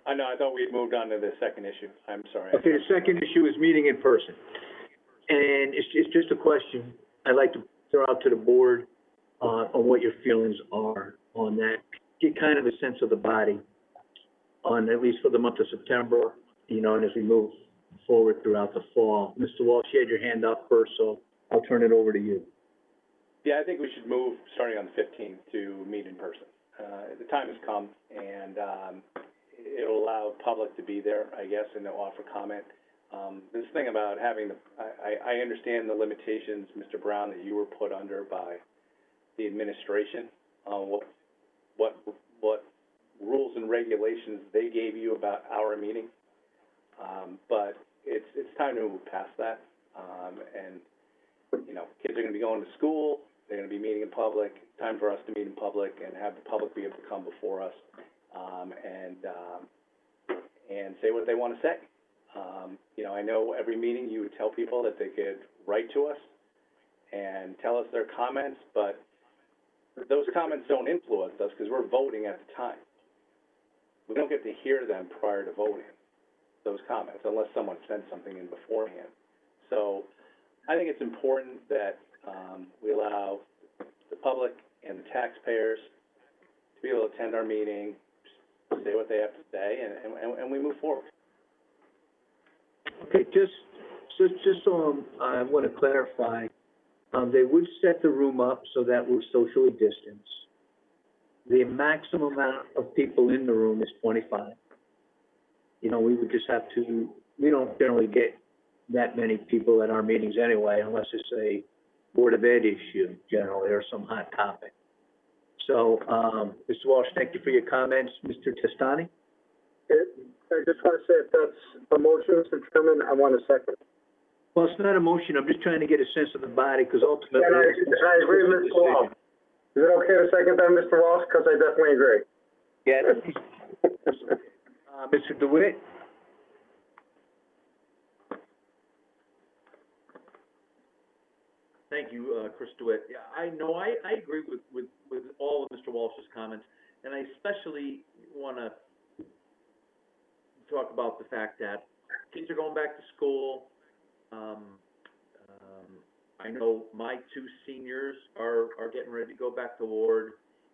I know, I thought we had moved on to the second issue. I'm sorry. Okay, the second issue is meeting in person. And it's just a question I'd like to throw out to the board, on what your feelings are on that. Get kind of a sense of the body on, at least for the month of September, you know, and as we move forward throughout the fall. Mr. Walsh, you had your hand up first, so I'll turn it over to you. Yeah, I think we should move, starting on the 15th, to meet in person. The time has come, and it'll allow public to be there, I guess, and to offer comment. This thing about having I understand the limitations, Mr. Brown, that you were put under by the administration, what rules and regulations they gave you about our meeting. But it's time to move past that. And, you know, kids are gonna be going to school, they're gonna be meeting in public, time for us to meet in public and have the public be able to come before us, and say what they wanna say. You know, I know every meeting you would tell people that they could write to us and tell us their comments, but those comments don't influence us because we're voting at the time. We don't get to hear them prior to voting, those comments, unless someone sends something in beforehand. So I think it's important that we allow the public and the taxpayers to be able to attend our meeting, say what they have to say, and we move forward. Okay, just so I want to clarify, they would set the room up so that we're socially distanced. The maximum amount of people in the room is 25. You know, we would just have to, we don't generally get that many people at our meetings anyway, unless it's a Board of Ed issue generally, or some hot topic. So, Mr. Walsh, thank you for your comments. Mr. Testani? I just want to say, if that's a motion, Mr. Chairman, I want a second. Well, it's not a motion, I'm just trying to get a sense of the body, because ultimately. And I agree with Mr. Walsh. Is it okay to second that, Mr. Walsh? Because I definitely agree. Yeah. Mr. DeWitt? Thank you, Chris DeWitt. Yeah, I know, I agree with all of Mr. Walsh's comments, and I especially wanna talk about the fact that kids are going back to school. I know my two seniors are getting ready to go back to ward,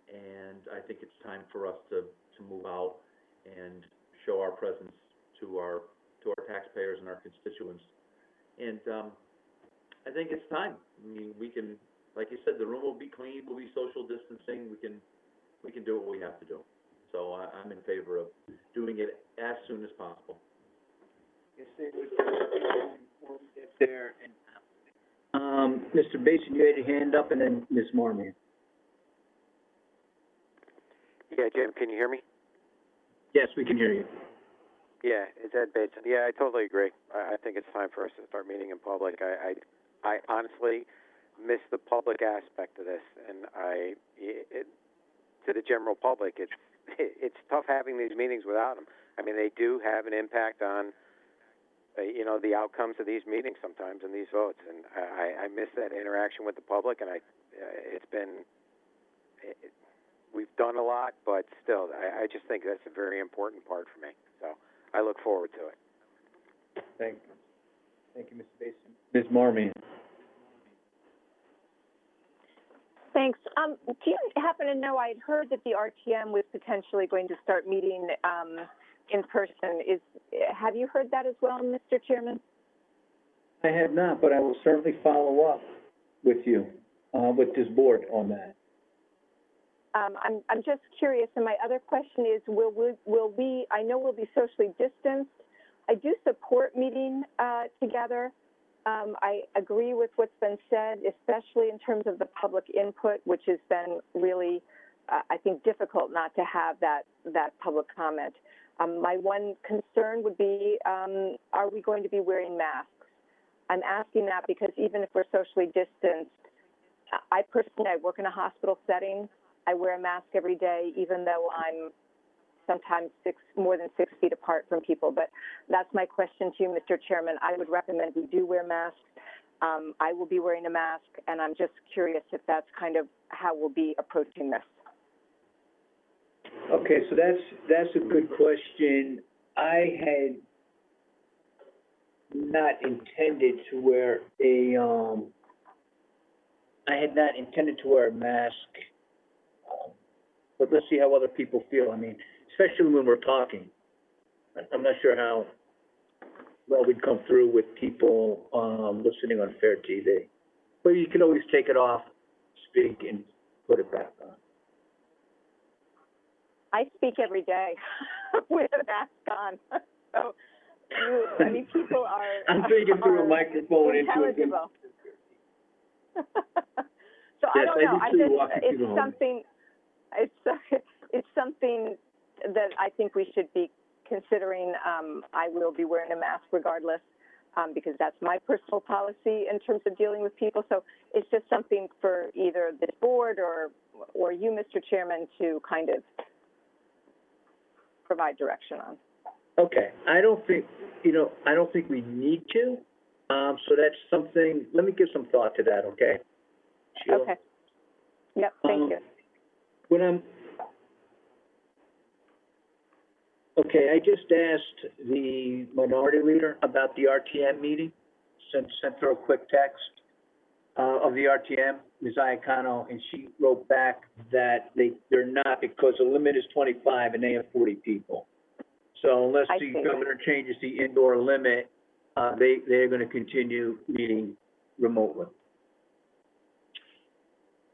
and I think it's time for us to move out and show our presence to our taxpayers and our constituents. And, I think it's time. I mean, we can, like you said, the room will be clean, we'll be social distancing, we can do what we have to do. So I'm in favor of doing it as soon as possible. There, and, Mr. Basin, you had your hand up, and then Ms. Marmion. Yeah, Jim, can you hear me? Yes, we can hear you. Yeah, it's Ed Bateson. Yeah, I totally agree. I think it's time for us to start meeting in public. I honestly miss the public aspect of this, and to the general public, it's tough having these meetings without them. I mean, they do have an impact on, the outcomes of these meetings sometimes and these votes, and I miss that interaction with the public, and we've done a lot, but still, I just think that's a very important part for me. So I look forward to it. Thank you, Mr. Basin. Ms. Marmion. Thanks. Do you happen to know, I'd heard that the RTM was potentially going to start meeting, in person. Have you heard that as well, Mr. Chairman? I have not, but I will certainly follow up with you, with this board on that. I'm just curious, and my other question is, will we, I know we'll be socially distanced. I do support meeting, together. I agree with what's been said, especially in terms of the public input, which has been really, I think, difficult not to have that public comment. My one concern would be, are we going to be wearing masks? I'm asking that because even if we're socially distanced, I work in a hospital setting. I wear a mask every day, even though I'm sometimes more than 6 feet apart from people. But that's my question to you, Mr. Chairman. I would recommend we do wear masks. I will be wearing a mask, and I'm just curious if that's kind of how we'll be approaching this. Okay, so that's a good question. I had not intended to wear a mask, but let's see how other people feel. I mean, especially when we're talking. I'm not sure how well we'd come through with people listening on Fair TV. But you can always take it off, speak, and put it back on. I speak every day with a mask on. So, people are. I'm thinking through a microphone intelligible. So yes, I don't know. It's something that I think we should be considering. I will be wearing a mask regardless, because that's my personal policy in terms of dealing with people. So it's just something for either this board or you, Mr. Chairman, to kind of provide direction on. Okay, I don't think we need to. So that's something. Let me give some thought to that. Okay. Sheila? Okay. Yep. Thank you. I just asked the minority leader about the RTM meeting. Sent her a quick text of the RTM, Ms. Iacano, and she wrote back that they're not, because the limit is 25 and they have 40 people. So unless the governor changes the indoor limit, they're going to continue meeting remotely.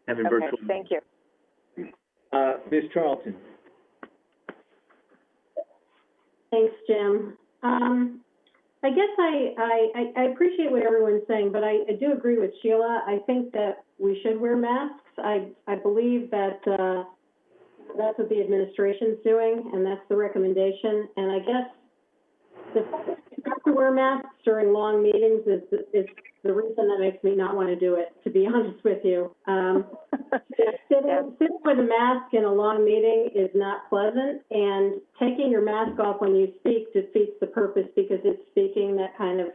Having virtual. Thank you. Ms. Charlton. Thanks, Jim. I guess I appreciate what everyone's saying, but I do agree with Sheila. I think that we should wear masks. I believe that that's what the administration's doing, and that's the recommendation. And I guess the have to wear masks during long meetings is the reason that makes me not want to do it, to be honest with you. Sitting with a mask in a long meeting is not pleasant, and taking your mask off when you speak defeats the purpose, because it's speaking that kind of,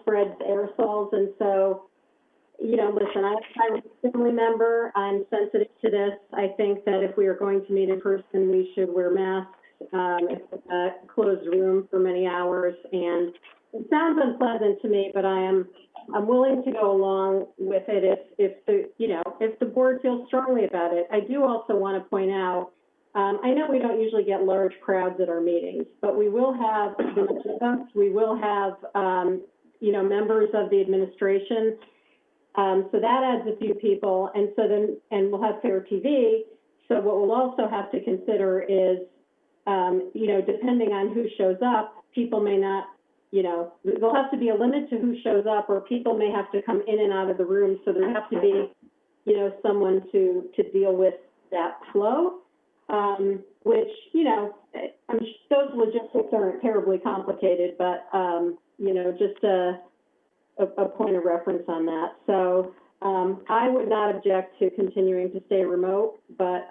spreads aerosols. And so, listen, I'm a family member. I'm sensitive to this. I think that if we are going to meet in person, we should wear masks. It's a closed room for many hours, and it sounds unpleasant to me, but I'm willing to go along with it if the board feels strongly about it. I do also want to point out, I know we don't usually get large crowds at our meetings, but we will have we will have members of the administration. So that adds a few people, and we'll have Fair TV. So what we'll also have to consider is, depending on who shows up, people may not, there'll have to be a limit to who shows up, or people may have to come in and out of the room. So there have to be, someone to deal with that flow, which, those logistics aren't terribly complicated, but, just a point of reference on that. So I would not object to continuing to stay remote, but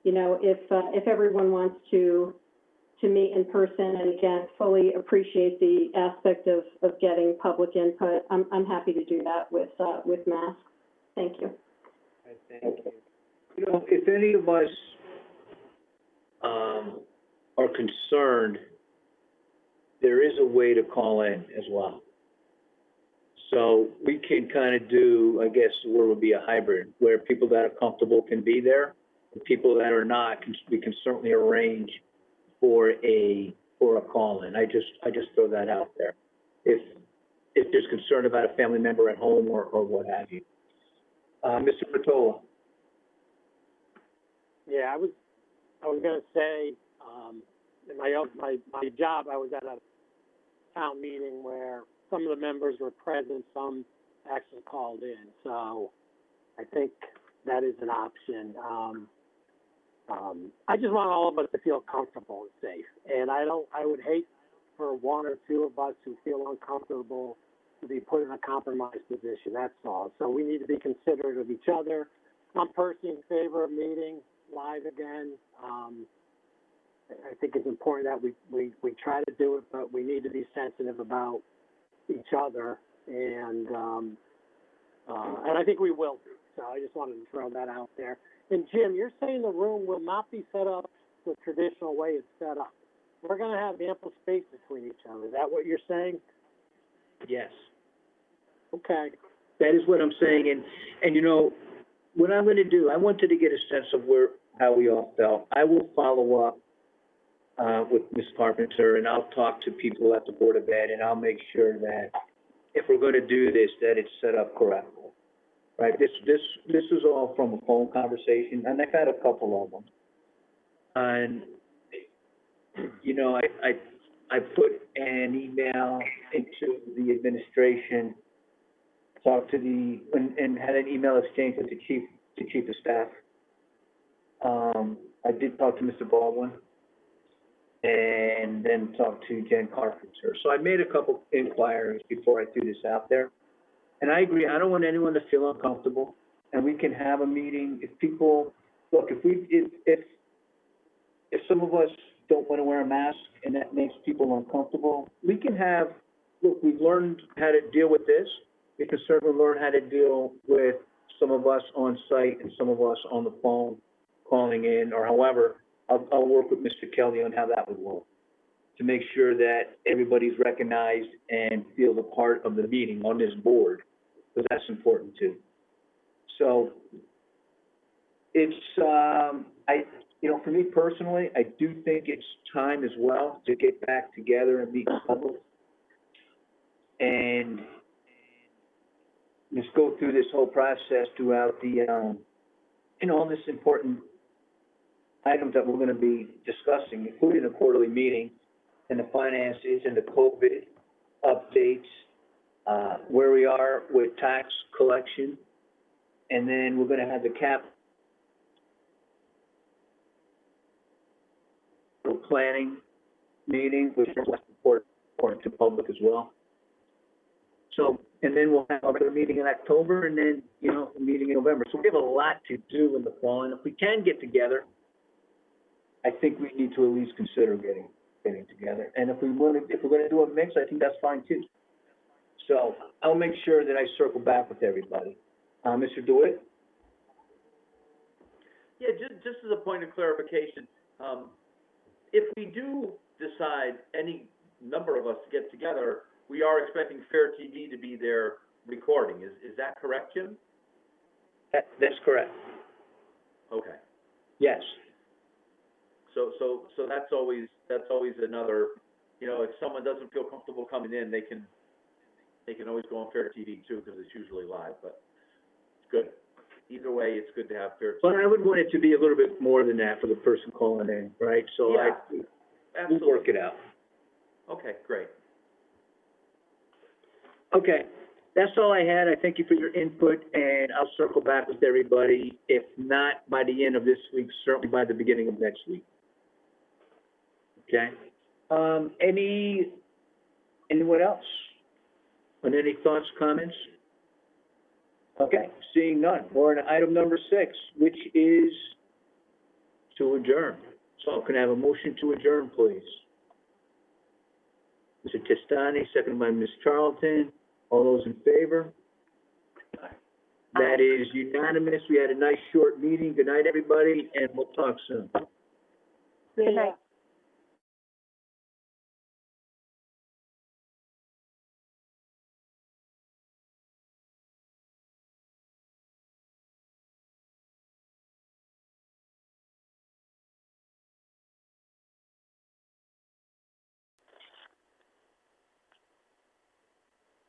if everyone wants to meet in person, and again, fully appreciate the aspect of getting public input, I'm happy to do that with masks. Thank you. Thank you. If any of us are concerned, there is a way to call in as well. So we can kind of do, I guess, where would be a hybrid, where people that are comfortable can be there, and people that are not, we can certainly arrange for a call-in. I just throw that out there. If there's concern about a family member at home or what have you. Mr. Patola. Yeah, I was gonna say, in my job, I was at a town meeting where some of the members were present, some actually called in. So I think that is an option. I just want all of us to feel comfortable and safe. And I would hate for one or two of us who feel uncomfortable to be put in a compromised position. That's all. So we need to be considerate of each other. I'm personally in favor of meeting live again. I think it's important that we try to do it, but we need to be sensitive about each other, and I think we will do. So I just wanted to throw that out there. And Jim, you're saying the room will not be set up the traditional way it's set up. We're going to have ample space between each other. Is that what you're saying? Yes. Okay. That is what I'm saying, and what I'm going to do, I wanted to get a sense of how we all felt. I will follow up with Ms. Carpenter, and I'll talk to people at the Board of Ed, and I'll make sure that if we're going to do this, that it's set up correctly. Right? This is all from a phone conversation, and I've had a couple of them. And I put an email into the administration, talked to and had an email exchange with the chief of staff. I did talk to Mr. Baldwin, and then talked to Jen Carpenter. So I made a couple inquiries before I threw this out there. And I agree, I don't want anyone to feel uncomfortable, and we can have a meeting. If people, look, if some of us don't want to wear a mask and that makes people uncomfortable, we can we've learned how to deal with this. We can certainly learn how to deal with some of us on site and some of us on the phone calling in, or however. I'll work with Mr. Kelly on how that would work to make sure that everybody's recognized and feels a part of the meeting on this board, because that's important too. So it's, for me personally, I do think it's time as well to get back together and meet in public and just go through this whole process throughout the, all this important items that we're going to be discussing, including the quarterly meeting and the finances and the COVID updates, where we are with tax collection, and then we're going to have the capital planning meeting, which is important to public as well. So, and then we'll have our meeting in October, and then, you know, a meeting in November. So we have a lot to do in the fall, and if we can get together, I think we need to at least consider getting together. And if we're gonna do a mix, I think that's fine too. So I'll make sure that I circle back with everybody. Mr. DeWitt? Yeah, just as a point of clarification, if we do decide any number of us to get together, we are expecting Fair TV to be there recording. Is that correct, Jim? That's correct. Okay. Yes. So that's always another, you know, if someone doesn't feel comfortable coming in, they can always go on Fair TV too, because it's usually live, but it's good. Either way, it's good to have Fair TV. But I would want it to be a little bit more than that for the person calling in, right? So Yeah, we'll work it out. Okay, great. Okay, that's all I had. I thank you for your input, and I'll circle back with everybody, if not by the end of this week, certainly by the beginning of next week. Okay? Anyone else? And any thoughts, comments? Okay, seeing none. We're on item number 6, which is to adjourn. So can I have a motion to adjourn, please? Mr. Testani, seconded by Ms. Charlton. All those in favor? That is unanimous. We had a nice short meeting. Good night, everybody, and we'll talk soon. Good night.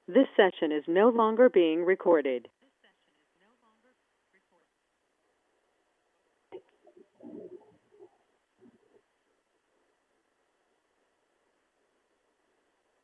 This session is no longer being recorded.